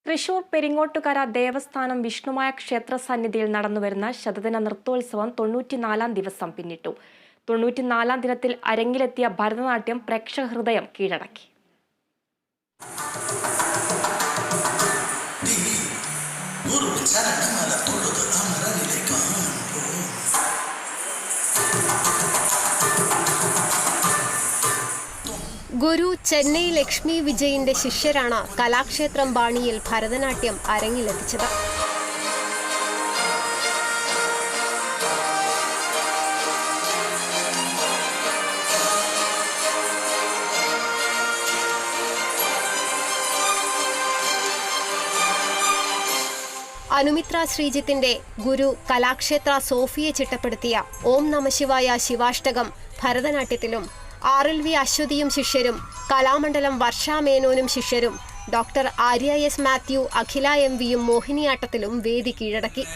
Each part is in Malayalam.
തൃശൂർ പെരിങ്ങോട്ടുകര ദേവസ്ഥാനം വിഷ്ണുമായ ക്ഷേത്ര സന്നിധിയിൽ നടന്നുവരുന്ന ശതദിന നൃത്തോത്സവം 94-ാം ദിവസം പിന്നിട്ടു. 94-ാം ദിനത്തിൽ അരങ്ങിലെത്തിയ ഭരതനാട്യം പ്രേക്ഷക ഹൃദയം കീഴടക്കി. ഗുരു ചെന്നൈ ലക്ഷ്മി വിജയിന്റെ ശിഷ്യരാണ് കലാക്ഷേത്രം ബാണിയിൽ ഭരതനാട്യം അരങ്ങിലെത്തിച്ചത്. അനുമിത്ര ശ്രീജിത്തിന്റെ ഗുരു കലാക്ഷേത്ര സോഫിയെ ചിട്ടപ്പെടുത്തിയ ഓം നമശിവായ ശിവാഷ്ടകം ഭരതനാട്യത്തിലും RLV അശ്വതിയും ശിഷ്യരും കലാമണ്ഡലം വർഷാമേനോനും ശിഷ്യരും doctor Arya S Mathew, Akhila MVയും മോഹിനിയാട്ടത്തിലും വേദി കീഴടക്കി.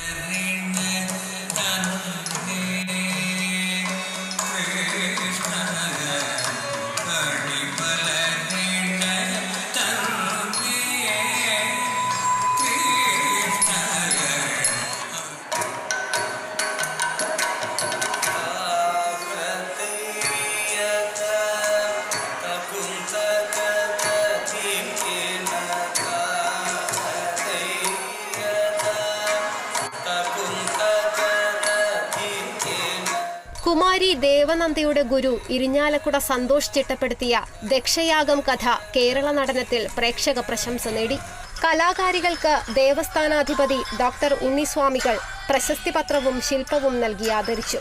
കുമാരി ദേവനന്ദയുടെ ഗുരു ഇരിഞ്ഞാലക്കുട സന്തോഷ് ചിട്ടപ്പെടുത്തിയ ദക്ഷയാഗം കഥ കേരള നടനത്തിൽ പ്രേക്ഷക പ്രശംസ നേടി. കലാകാരികൾക്ക് ദേവസ്ഥാനാധിപതി ഡോക്ടർ ഉണ്ണിസ്വാമികൾ പ്രശസ്തിപത്രവും ശില്പവും നൽകി ആദരിച്ചു.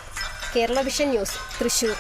Kerala vision news, Thrissur.